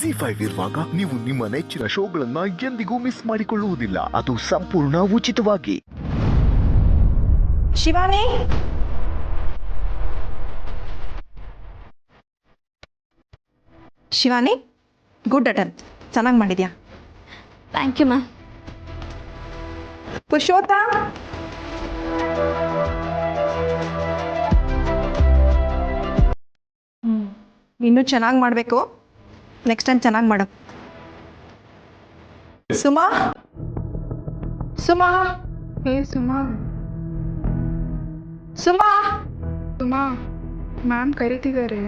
ಜಿ5 ಇರುವಾಗ ನೀವು ನಿಮ್ಮ ನೆಚ್ಚಿನ ಶೋಗಳನ್ನ ಎಂದಿಗೂ ಮಿಸ್ ಮಾಡಿಕೊಳ್ಳುವುದಿಲ್ಲ. ಅದು ಸಂಪೂರ್ಣ ಉಚಿತವಾಗಿ. ಶಿವಾನಿ, ಶಿವಾನಿ, ಗುಡ್ ಅಟೆಂಪ್ಟ್, ಚೆನ್ನಾಗಿ ಮಾಡಿದ್ಯಾ. Thank you ma'am. ಪುರುಷೋತ್ತ, ಇನ್ನೂ ಚೆನ್ನಾಗಿ ಮಾಡಬೇಕು. ನೆಕ್ಸ್ಟ್ ಟೈಮ್ ಚೆನ್ನಾಗಿ ಮಾಡು. ಸುಮಾ, ಸುಮಾ, ಸುಮಾ ಸುಮಾ, ಸುಮಾ ಮ್ಯಾಮ್ ಕರೀತಿದ್ದಾರೆ.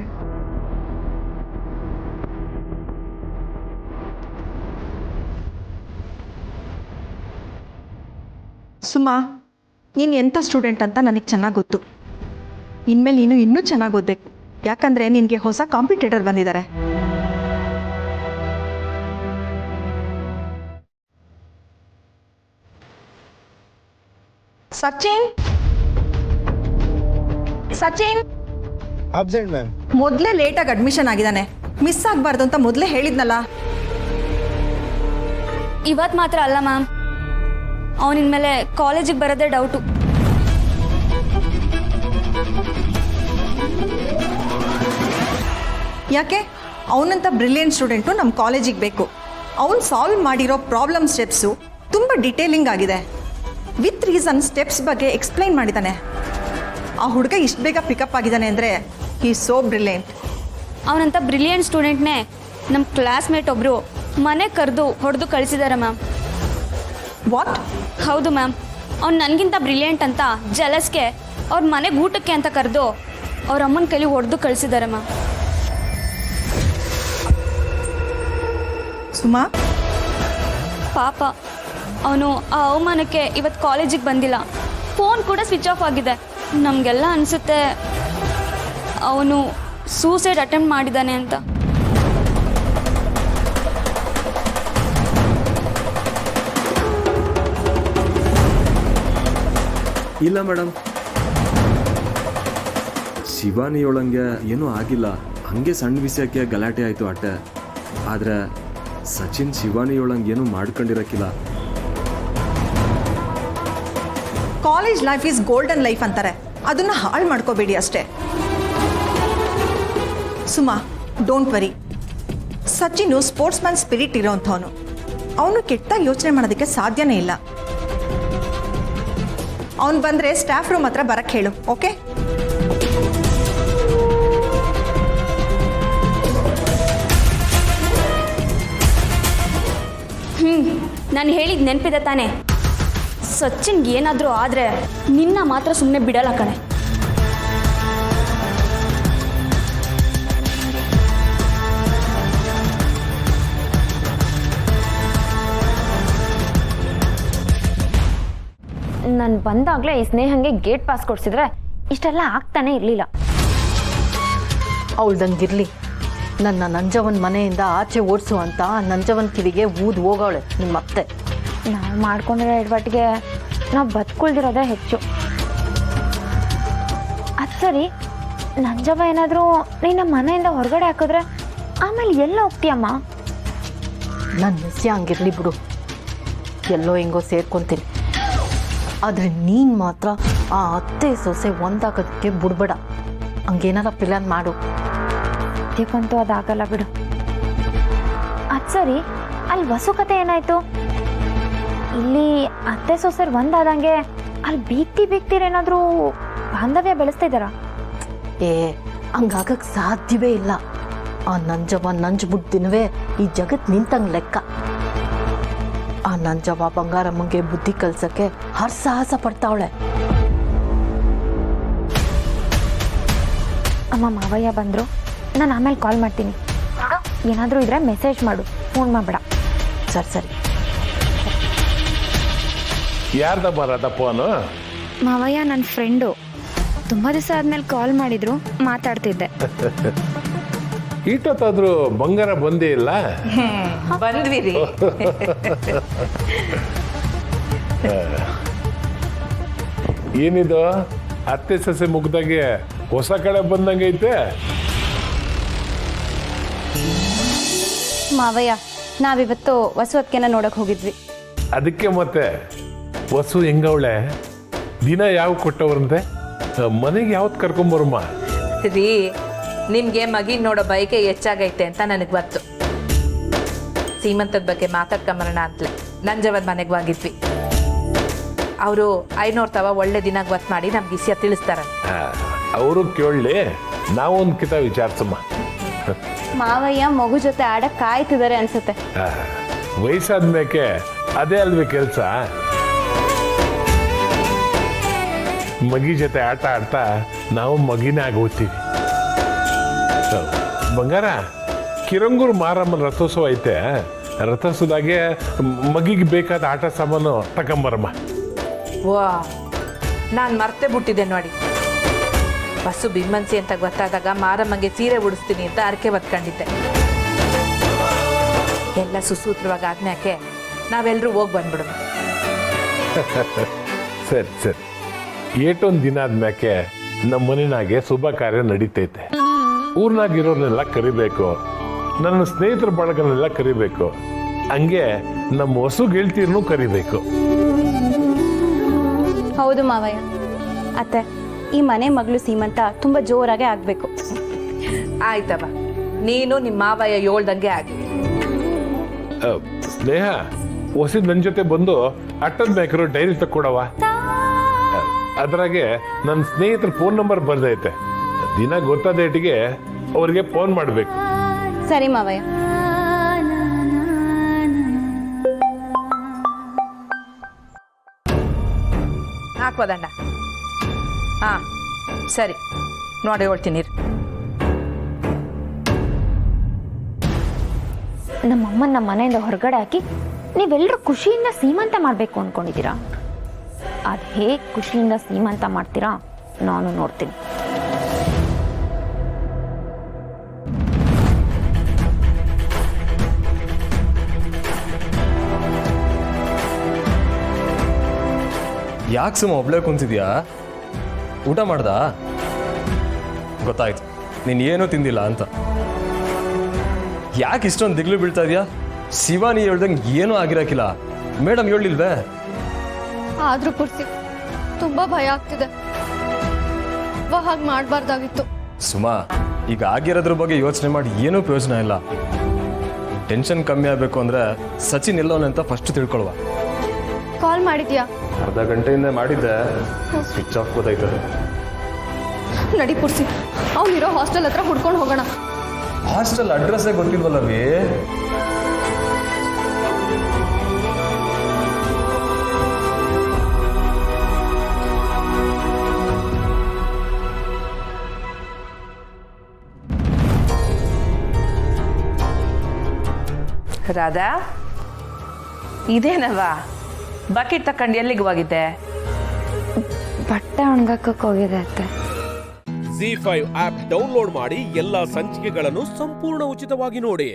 ಸುಮಾ, ನೀನು ಎಂಥ ಸ್ಟೂಡೆಂಟ್ ಅಂತ ನನಗೆ ಚೆನ್ನಾಗಿ ಗೊತ್ತು. ಇನ್ಮೇಲೆ ನೀನು ಇನ್ನೂ ಚೆನ್ನಾಗಿ ಓದಬೇಕು. ಯಾಕಂದರೆ ನಿನಗೆ ಹೊಸ ಕಾಂಪಿಟೇಟರ್ ಬಂದಿದ್ದಾರೆ. Sachin, Sachin absent ma'am. ಮೊದಲೇ ಲೇಟಾಗಿ ಅಡ್ಮಿಷನ್ ಆಗಿದ್ದಾನೆ. ಮಿಸ್ ಆಗಬಾರ್ದು ಅಂತ ಮೊದಲೇ ಹೇಳಿದ್ನಲ್ಲ. ಇವತ್ತು ಮಾತ್ರ ಅಲ್ಲ ಮ್ಯಾಮ್, ಅವನಿನ ಮೇಲೆ ಕಾಲೇಜಿಗೆ ಬರೋದೇ ಡೌಟು. ಯಾಕೆ? ಅವನಂತ ಬ್ರಿಲಿಯಂಟ್ ಸ್ಟೂಡೆಂಟು ನಮ್ಮ ಕಾಲೇಜಿಗೆ ಬೇಕು. ಅವನು ಸಾಲ್ವ್ ಮಾಡಿರೋ ಪ್ರಾಬ್ಲಮ್ ಸ್ಟೆಪ್ಸು ತುಂಬ ಡಿಟೇಲಿಂಗ್ ಆಗಿದೆ. ವಿತ್ ರೀಸನ್ ಸ್ಟೆಪ್ಸ್ ಬಗ್ಗೆ ಎಕ್ಸ್ಪ್ಲೈನ್ ಮಾಡಿದ್ದಾನೆ. ಆ ಹುಡುಗ ಇಷ್ಟು ಬೇಗ ಪಿಕಪ್ ಆಗಿದ್ದಾನೆ ಅಂದರೆ ಹಿ ಸೋ ಬ್ರಿಲಿಯಂಟ್. ಅವನಂತ ಬ್ರಿಲಿಯಂಟ್ ಸ್ಟೂಡೆಂಟ್ನೇ ನಮ್ಮ ಕ್ಲಾಸ್ಮೇಟ್ ಒಬ್ಬರು ಮನೆ ಕರೆದು ಹೊಡೆದು ಕಳಿಸಿದ್ದಾರೆ ಮ್ಯಾಮ್. ವಾಟ್? ಹೌದು ಮ್ಯಾಮ್, ಅವ್ನು ನನಗಿಂತ ಬ್ರಿಲಿಯಂಟ್ ಅಂತ ಜಲಸ್ಗೆ ಅವ್ರ ಮನೆಗೆ ಊಟಕ್ಕೆ ಅಂತ ಕರೆದು ಅವ್ರ ಅಮ್ಮನ ಕೈಲಿ ಹೊಡೆದು ಕಳಿಸಿದ್ದಾರೆ ಮ್ಯಾಮ್. ಸುಮಾ, ಪಾಪ ಅವನು ಆ ಅವಮಾನಕ್ಕೆ ಇವತ್ತು ಕಾಲೇಜಿಗೆ ಬಂದಿಲ್ಲ. ಫೋನ್ ಕೂಡ ಸ್ವಿಚ್ ಆಫ್ ಆಗಿದೆ. ನಮಗೆಲ್ಲ ಅನಿಸುತ್ತೆ ಅವನು ಸೂಸೈಡ್ ಅಟೆಂಪ್ಟ್ ಮಾಡಿದ್ದಾನೆ ಅಂತ. ಇಲ್ಲ ಮೇಡಮ್, ಶಿವಾನಿಯೊಳಂಗೆ ಏನೂ ಆಗಿಲ್ಲ. ಹಂಗೆ ಸಣ್ಣ ವಿಷಯಕ್ಕೆ ಗಲಾಟೆ ಆಯಿತು ಅಟ್ಟೆ. ಆದರೆ ಸಚಿನ್ ಶಿವಾನಿಯೊಳಂಗೆ ಏನೂ ಮಾಡ್ಕೊಂಡಿರಕ್ಕಿಲ್ಲ. College life is golden life ಅಂತಾರೆ, ಅದನ್ನು ಹಾಳು ಮಾಡ್ಕೋಬೇಡಿ ಅಷ್ಟೇ. Suma, don't worry. Sachin sportsman spirit ಇರೋವಂಥವನು. ಅವನು ಕೆಟ್ಟಾಗಿ ಯೋಚನೆ ಮಾಡೋದಕ್ಕೆ ಸಾಧ್ಯನೇ ಇಲ್ಲ. ಅವನು ಬಂದರೆ ಸ್ಟಾಫ್ ರೂಮ್ ಹತ್ರ ಬರಕ್ಕೆ ಹೇಳು, ಓಕೆ? ನಾನು ಹೇಳಿದ ನೆನಪಿದೆ ತಾನೆ? ಸಚಿನ್ಗೆ ಏನಾದರೂ ಆದರೆ ನಿನ್ನ ಮಾತ್ರ ಸುಮ್ಮನೆ ಬಿಡಲ್ಲ ಕಣೆ. ನಾನು ಬಂದಾಗಲೇ ಈ ಸ್ನೇಹಂಗೆ ಗೇಟ್ ಪಾಸ್ ಕೊಡಿಸಿದ್ರೆ ಇಷ್ಟೆಲ್ಲ ಆಗ್ತಾನೆ ಇರಲಿಲ್ಲ. ಅವಳ್ದಂಗಿರ್ಲಿ. ನನ್ನ ನಂಜವನ್ ಮನೆಯಿಂದ ಆಚೆ ಓಡಿಸು ಅಂತ ನಂಜವನ್ ಕಿವಿಗೆ ಊದು ಹೋಗವಳೆ ನಿಮ್ಮ ಅತ್ತೆ. ನಾವು ಮಾಡ್ಕೊಂಡಿರೋ ಎಡವಟ್ಟಿಗೆ ನಾವು ಬದುಕುಳ್ದಿರೋದೇ ಹೆಚ್ಚು. ಅದು ಸರಿ, ನಂಜವ ಏನಾದರೂ ನಿನ್ನ ಮನೆಯಿಂದ ಹೊರಗಡೆ ಹಾಕಿದ್ರೆ ಆಮೇಲೆ ಎಲ್ಲ ಹೋಗ್ತೀಯಮ್ಮ? ನನ್ನ ಮಿಸ್ಯ ಹಂಗಿರ್ಲಿ ಬಿಡು, ಎಲ್ಲೋ ಹಿಂಗೋ ಸೇರ್ಕೊತೀನಿ. ಆದರೆ ನೀನು ಮಾತ್ರ ಆ ಅತ್ತೆ ಸೊಸೆ ಒಂದಾಗೋದಕ್ಕೆ ಬಿಡ್ಬೇಡ. ಹಂಗೇನಾರ ಪ್ಲಾನ್ ಮಾಡು. ಅದಕ್ಕಂತೂ ಅದಾಗಲ್ಲ ಬಿಡು. ಅದು ಸರಿ, ಅಲ್ಲಿ ವಸು ಕತೆ ಏನಾಯ್ತು? ಇಲ್ಲಿ ಅತ್ತೆ ಸೊಸೆರ್ ಒಂದಾದಂಗೆ ಅಲ್ಲಿ ಬೀಗ್ತೀರೇನಾದರೂ ಬಾಂಧವ್ಯ ಬೆಳೆಸ್ತಾ ಇದ್ದಾರಾ? ಹಂಗಾಗಕ್ಕೆ ಸಾಧ್ಯವೇ ಇಲ್ಲ. ಆ ನಂಜವ ನಂಜ್ಬಿಟ್ಟು ದಿನವೇ ಈ ಜಗತ್ತು ನಿಂತಂಗೆ ಲೆಕ್ಕ. ಆ ನಂಜವ ಬಂಗಾರಮ್ಮಂಗೆ ಬುದ್ಧಿ ಕಲ್ಸಕ್ಕೆ ಹರಸಾಹಸ ಪಡ್ತಾವಳೆ. ಅಮ್ಮ, ಮಾವಯ್ಯ ಬಂದರು, ನಾನು ಆಮೇಲೆ ಕಾಲ್ ಮಾಡ್ತೀನಿ. ಏನಾದರೂ ಇದ್ರೆ ಮೆಸೇಜ್ ಮಾಡು, ಫೋನ್ ಮಾಡಬೇಡ. ಸರಿ ಸರಿ. ಯಾರ್ದಮ್ಮ ರಾಧ ಫೋನು? ಮಾವಯ್ಯ ನನ್ನ ಫ್ರೆಂಡು. ತುಂಬ ದಿವಸ ಆದಮೇಲೆ ಕಾಲ್ ಮಾಡಿದ್ರು, ಮಾತಾಡ್ತಿದ್ದೆ. ಇಟ್ಟೊತ್ತಾದ್ರೂ ಬಂಗಾರ ಬಂದೇ ಇಲ್ಲ? ಬಂದ್ವಿ ರೀ. ಏನಿದು ಅತ್ತೆ ಸೊಸೆ ಮುಗ್ದಾಗೆ ಹೊಸ ಕಡೆ ಬಂದಂಗೈತೆ? ಮಾವಯ್ಯ ನಾವಿವತ್ತು ವಸುವತ್ಕೆನ ನೋಡಕ್ ಹೋಗಿದ್ವಿ. ಅದಕ್ಕೆ ಮತ್ತೆ ವಸು ಹೆಂಗವಳೆ, ದಿನ ಯಾವ ಕೊಟ್ಟವ್ರಂತೆ, ಮನೆಗೆ ಯಾವತ್ತು ಕರ್ಕೊಂಬರಮ್ಮ? ರೀ, ನಿಮ್ಗೆ ಮಗಿನ್ ನೋಡೋ ಬಯಕೆ ಹೆಚ್ಚಾಗೈತೆ ಅಂತ ನನಗೆ ಗೊತ್ತು. ಸೀಮಂತದ ಬಗ್ಗೆ ಮಾತಾಡ್ಕೊಂಬರೋಣ ಅಂತಲೇ ನಂಜವದ್ ಮನೆಗೆ ಹೋಗಿದ್ವಿ. ಅವರು 500 ತವ ಒಳ್ಳೆ ದಿನ ಗೊತ್ತು ಮಾಡಿ ನಮ್ಗೆ ವಿಷಯ ತಿಳಿಸ್ತಾರಂತೆ. ಅವರು ಕೇಳಲಿ, ನಾವೊಂದು ಕಿತ ವಿಚಾರಿಸಮ್ಮ. ಮಾವಯ್ಯ ಮಗು ಜೊತೆ ಆಡಕ್ ಕಾಯ್ತಿದ್ದಾರೆ ಅನ್ಸುತ್ತೆ. ವಯಸ್ಸಾದ್ಮೇಕೆ ಅದೇ ಅಲ್ವೇ ಕೆಲಸ. ಮಗಿ ಜೊತೆ ಆಟ ಆಡ್ತಾ ನಾವು ಮಗಿನೇ ಆಗೋಗ್ತೀವಿ. ಬಂಗಾರ, ಕಿರಂಗೂರು ಮಾರಮ್ಮನ ರಥೋತ್ಸವ ಐತೆ, ರಥೋತ್ಸವದಾಗೆ ಮಗಿಗೆ ಬೇಕಾದ ಆಟ ಸಾಮಾನು ತಗೊಂಬರಮ್ಮ. ವಾ, ನಾನು ಮರ್ತೇ ಬಿಟ್ಟಿದ್ದೆ ನೋಡಿ. ಬಸ್ಸು ಬಿಮ್ಮನ್ಸಿ ಅಂತ ಗೊತ್ತಾದಾಗ ಮಾರಮ್ಮಂಗೆ ಸೀರೆ ಉಡಿಸ್ತೀನಿ ಅಂತ ಅರಕೆ ಹೊತ್ಕೊಂಡಿದ್ದೆ. ಎಲ್ಲ ಸುಸೂತ್ರವಾಗಿ ಆದ್ಮ್ಯಾಕೆ ನಾವೆಲ್ಲರೂ ಹೋಗಿ ಬಂದ್ಬಿಡೋಣ. ಸರಿ ಸರಿ, ಏಟೊಂದು ದಿನ ಆದ್ಮ್ಯಾಕೆ ನಮ್ಮ ಮನೆಯಾಗೆ ಶುಭ ಕಾರ್ಯ ನಡೀತೈತೆ. ಊರ್ನಾಗಿರೋರ್ನೆಲ್ಲ ಕರಿಬೇಕು, ನನ್ನ ಸ್ನೇಹಿತರ ಬಳಗನೆಲ್ಲ ಕರಿಬೇಕು, ಹಂಗೆ ನಮ್ಮ ಹೊಸು ಗೆಳತಿಯರನ್ನು ಕರಿಬೇಕು. ಹೌದು ಮಾವಯ್ಯ. ಅತ್ತೆ, ಈ ಮನೆ ಮಗಳು ಸೀಮಂತ ತುಂಬಾ ಜೋರಾಗೆ ಆಗ್ಬೇಕು. ಆಯ್ತವ, ನೀನು ನಿಮ್ಮ ಮಾವಯ್ಯ ಹೇಳ್ದಂಗೆ ಆಗಿ. ಸ್ನೇಹ, ಹೊಸ ನನ್ನ ಜೊತೆ ಬಂದು ಅಟ್ಟದ ಮೇಕರು ಡೈರಿ ತಕ್ಕೊಡವ. ಅದ್ರಾಗೆ ನನ್ನ ಸ್ನೇಹಿತರ ಫೋನ್ ನಂಬರ್ ಬರ್ದೈತೆ. ದಿನ ಗೊತ್ತಾದ ಡೇಟಿಗೆ ಅವ್ರಿಗೆ ಫೋನ್ ಮಾಡಬೇಕು. ಸರಿ ಮಾವಯ್ಯ. ಹಾಕ್ಬೋದಣ್ಣ? ಹಾ ಸರಿ, ನೋಡಿ ಹೇಳ್ತೀನಿ. ನಮ್ಮಮ್ಮನ ನಮ್ಮ ಮನೆಯಿಂದ ಹೊರಗಡೆ ಹಾಕಿ ನೀವೆಲ್ಲರೂ ಖುಷಿಯಿಂದ ಸೀಮಂತ ಮಾಡಬೇಕು ಅಂದ್ಕೊಂಡಿದ್ದೀರಾ? ಅದು ಹೇಗೆ ಖುಷಿಯಿಂದ ಸೀಮಂತ ಮಾಡ್ತೀರಾ ನಾನು ನೋಡ್ತೀನಿ. ಯಾಕೆ ಸುಮ್ಮ ಒಬ್ಳೆ ಕುಂತಿದ್ಯಾ? ಊಟ ಮಾಡ್ದ? ಗೊತ್ತಾಯ್ತು ನೀನು ಏನೂ ತಿಂದಿಲ್ಲ ಅಂತ. ಯಾಕೆ ಇಷ್ಟೊಂದು ದಿಗ್ಲು ಬೀಳ್ತಾ ಇದೆಯಾ? ಶಿವಾನಿ ಹೇಳ್ದಂಗೆ ಏನೂ ಆಗಿರಕ್ಕಿಲ್ಲ. ಮೇಡಮ್ ಹೇಳಿಲ್ವೇ? ಆದ್ರೂ ಪುರ್ಸಿ ತುಂಬಾ ಭಯ ಆಗ್ತಿದೆ. ಹಾಗೆ ಮಾಡಬಾರ್ದಾಗಿತ್ತು. ಸುಮಾ, ಈಗ ಆಗಿರೋದ್ರ ಬಗ್ಗೆ ಯೋಚನೆ ಮಾಡಿ ಏನೂ ಪ್ರಯೋಜನ ಇಲ್ಲ. ಟೆನ್ಷನ್ ಕಮ್ಮಿ ಆಗಬೇಕು ಅಂದರೆ ಸಚಿನ್ ಎಲ್ಲೋನೆ ಅಂತ ಫಸ್ಟ್ ತಿಳ್ಕೊಳ್ವ. ಕಾಲ್ ಮಾಡಿದ್ಯಾ? ಅರ್ಧ ಗಂಟೆಯಿಂದ ಮಾಡಿದ್ದೆ, ಸ್ವಿಚ್ ಆಫ್ ಗೊತ್ತಾಯ್ತದೆ. ನಡಿ ಪುರ್ಸಿ, ಅವನಿರೋ ಹಾಸ್ಟೆಲ್ ಹತ್ರ ಹುಡ್ಕೊಂಡು ಹೋಗೋಣ. ಹಾಸ್ಟೆಲ್ ಅಡ್ರೆಸ್ಸೇ ಗೊತ್ತಿಲ್ವಲ್ಲವೇ? ರಾಧಾ, ಇದೇನವ ಬಕೆಟ್ ತಕೊಂಡು ಎಲ್ಲಿಗೆ ಹೋಗಿದ್ದೆ? ಬಟ್ಟೆ ಒಣಗಕ್ಕೆ ಹೋಗಿದೆ ಅತ್ತೆ. ZEE5 ಆಪ್ ಡೌನ್ಲೋಡ್ ಮಾಡಿ ಎಲ್ಲಾ ಸಂಚಿಕೆಗಳನ್ನು ಸಂಪೂರ್ಣ ಉಚಿತವಾಗಿ ನೋಡಿ.